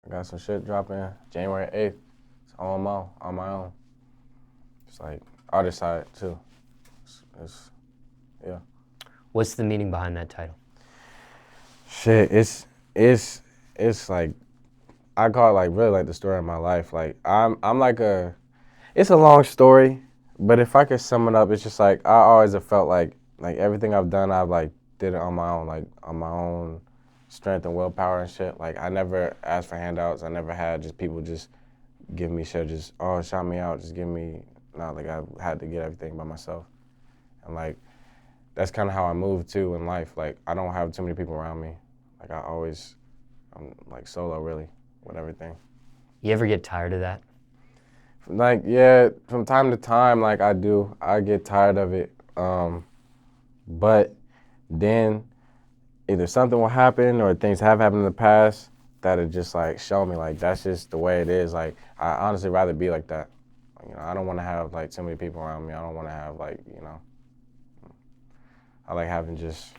I got some shit dropping January 8th. It's on my own. It's like artist side too. Yeah. What's the meaning behind that title? Shit, it's like I call it like really like the story of my life. Like I'm like it's a long story, but if I could sum it up, it's just like I always have felt like everything I've done, I've like did it on my own, like on my own strength and willpower and shit. Like I never asked for handouts. I never had just people just give me shit, just shout me out, just give me. Not like I had to get everything by myself, and like that's kind of how I move too in life. Like I don't have too many people around me. Like I'm like solo really with everything. You ever get tired of that? Like yeah, from time to time, like I get tired of it. But then either something will happen or things have happened in the past that'll just like show me like that's just the way it is. Like I honestly rather be like that. You know, I don't want to have like too many people around me. I don't want to have like, you know, I like having just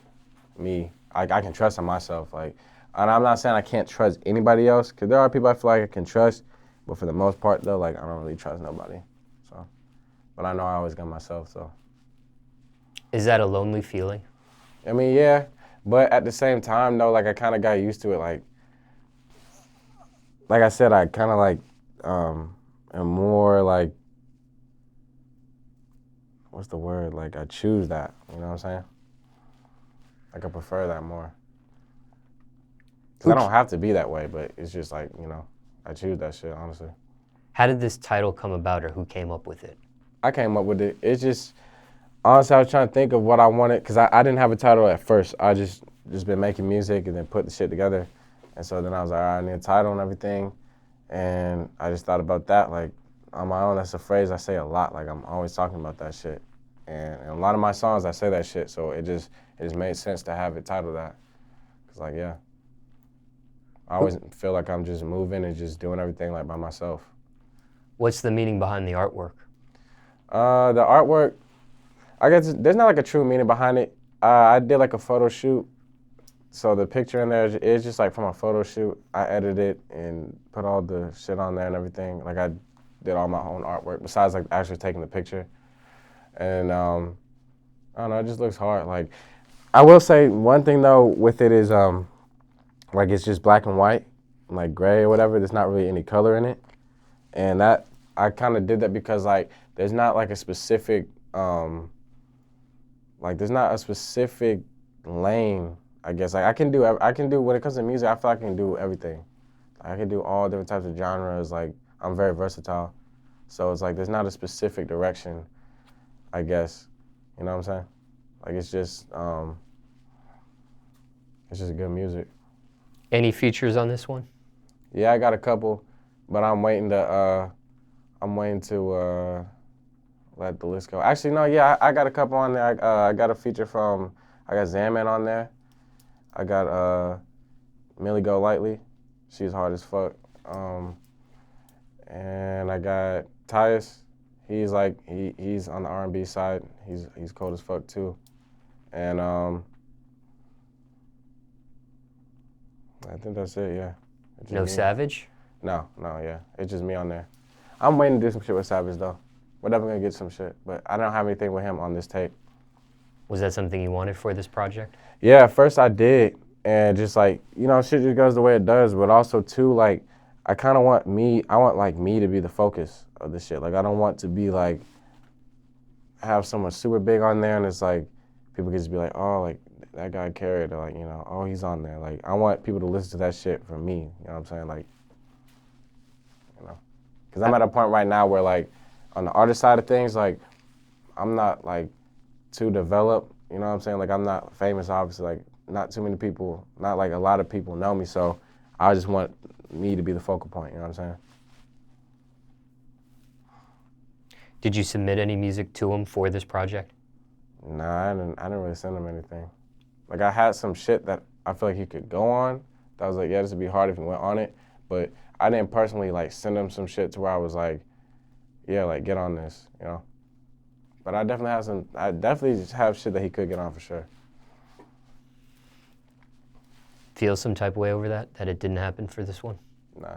me. I can trust in myself. Like, and I'm not saying I can't trust anybody else, because there are people I feel like I can trust, but for the most part though, like I don't really trust nobody. So, but I know I always got myself. So. Is that a lonely feeling? I mean, yeah, but at the same time though, like I kind of got used to it. Like I said, I kind of like am more like, what's the word? Like I choose that. You know what I'm saying? Like I prefer that more. Because I don't have to be that way, but it's just like, you know, I choose that shit, honestly. How did this title come about, or who came up with it? I came up with it. It's just, honestly, I was trying to think of what I wanted, because I didn't have a title at first. I just been making music and then put the shit together. And so then I was like, all right, I need a title and everything. And I just thought about that, like, on my own. That's a phrase I say a lot. Like, I'm always talking about that shit. And in a lot of my songs, I say that shit. So it just made sense to have it titled that. Because, like, yeah. I always feel like I'm just moving and just doing everything like by myself. What's the meaning behind the artwork? The artwork, I guess there's not like a true meaning behind it. I did like a photo shoot. So the picture in there is just like from a photo shoot. I edited it and put all the shit on there and everything. Like I did all my own artwork besides like actually taking the picture. And I don't know, it just looks hard. Like I will say one thing though with it is like it's just black and white, like gray or whatever. There's not really any color in it. And that I kind of did that because like there's not like a specific like there's not a specific lane. I guess like I can do when it comes to music. I feel like I can do everything. I can do all different types of genres. Like I'm very versatile, so it's like there's not a specific direction. I guess you know what I'm saying. Like it's just good music. Any features on this one? Yeah, I got a couple, but I'm waiting to let the list go. Actually, no, yeah, I got a couple on there. I got a feature from I got Zaman on there. I got Millie Go Lightly. She's hard as fuck. And I got Tyus. He's like he's on the R&B side. He's cold as fuck too. And I think that's it. Yeah. No Savage? No, yeah. It's just me on there. I'm waiting to do some shit with Savage though. We're definitely gonna get some shit, but I don't have anything with him on this tape. Was that something you wanted for this project? Yeah, at first I did, and just like, you know, shit just goes the way it does, but also too, like, I kind of want me to be the focus of this shit. Like, I don't want to be like, have someone super big on there, and it's like, people can just be like, oh, like, that guy carried, or like, you know, oh, he's on there. Like, I want people to listen to that shit from me, you know what I'm saying? Like, you know, because I'm at a point right now where, like, on the artist side of things, like, I'm not, like, too developed, you know what I'm saying? Like, I'm not famous, obviously, like, not too many people, not like a lot of people know me, so I just want me to be the focal point, you know what I'm saying? Did you submit any music to him for this project? Nah, I didn't really send him anything. Like, I had some shit that I feel like he could go on, that I was like, yeah, this would be hard if he went on it, but I didn't personally, like, send him some shit to where I was like, yeah, like, get on this, you know? But I definitely just have shit that he could get on for sure. Feel some type of way over that it didn't happen for this one? Nah.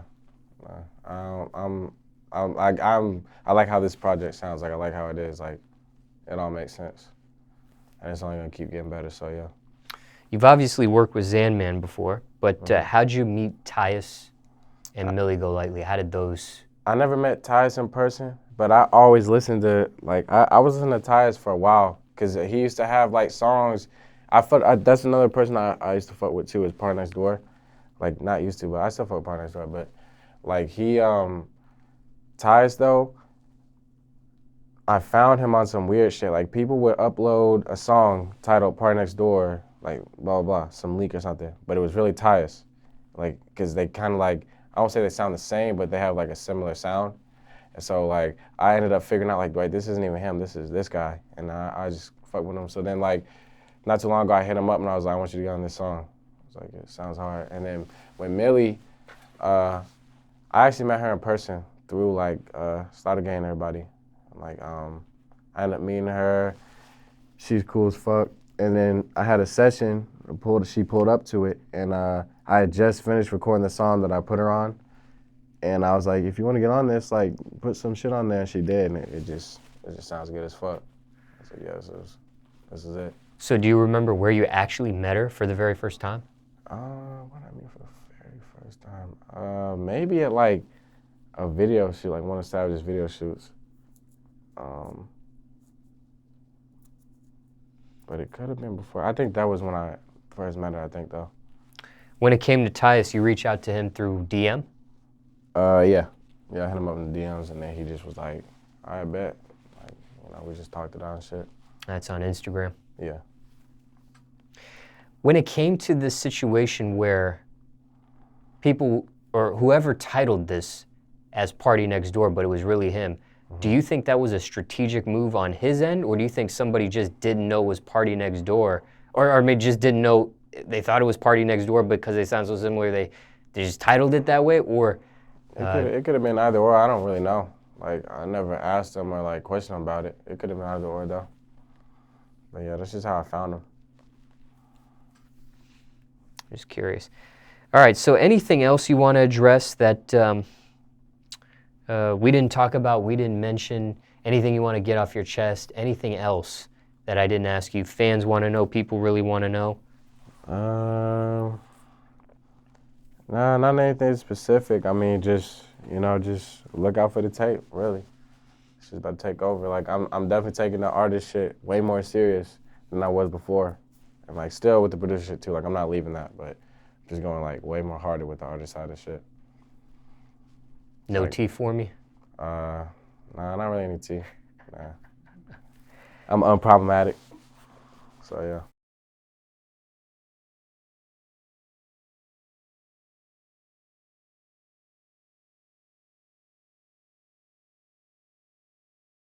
I like how this project sounds. Like I like how it is. Like it all makes sense, and it's only gonna keep getting better. So yeah. You've obviously worked with Zanman before, but how'd you meet Tyus and Millie Golightly? How did those? I never met Tyus in person, but I always listened to like I was listening to Tyus for a while because he used to have like songs. That's another person I used to fuck with too. Is Party Next Door, like not used to, but I still fuck with Party Next Door. But like Tyus though, I found him on some weird shit. Like people would upload a song titled Party Next Door, like blah blah blah, some leak or something, but it was really Tyus, like because they kind of like I won't say they sound the same, but they have like a similar sound. And so like I ended up figuring out like, wait, this isn't even him, this is this guy, and I just fuck with him. So then like not too long ago I hit him up and I was like, I want you to get on this song. I was like, it sounds hard. And then when Millie, I actually met her in person through like Starter Gang and everybody. Like I ended up meeting her. She's cool as fuck. And then I had a session. She pulled up to it, and I had just finished recording the song that I put her on. And I was like, if you want to get on this, like put some shit on there. And she did, and it just sounds good as fuck. I said, yeah, this is it. So do you remember where you actually met her for the very first time? What did I meet for the very first time? Maybe at like a video shoot, like one of Savage's video shoots. But it could have been before. I think that was when I first met her, I think, though. When it came to Tyus, you reached out to him through DM? Yeah. Yeah, I hit him up in the DMs, and then he just was like, I bet. Like, we just talked it out and shit. That's on Instagram. Yeah. When it came to this situation where people, or whoever titled this as Party Next Door, but it was really him, do you think that was a strategic move on his end, or do you think somebody just didn't know it was Party Next Door, or maybe just didn't know, they thought it was Party Next Door because they sound so similar, they just titled it that way, or? It could have been either or, I don't really know. Like, I never asked him or like questioned him about it. It could have been either or though. But yeah, that's just how I found him. Just curious. All right, so anything else you want to address that we didn't talk about, we didn't mention, anything you want to get off your chest, anything else that I didn't ask you? Fans want to know, people really want to know? Nah, not anything specific. I mean, just look out for the tape, really. It's just about to take over. Like, I'm definitely taking the artist shit way more serious than I was before. And, like, still with the producer shit, too. Like, I'm not leaving that, but just going, like, way more harder with the artist side of shit. No tea for me? Nah, not really any tea. Nah. I'm unproblematic. So, yeah.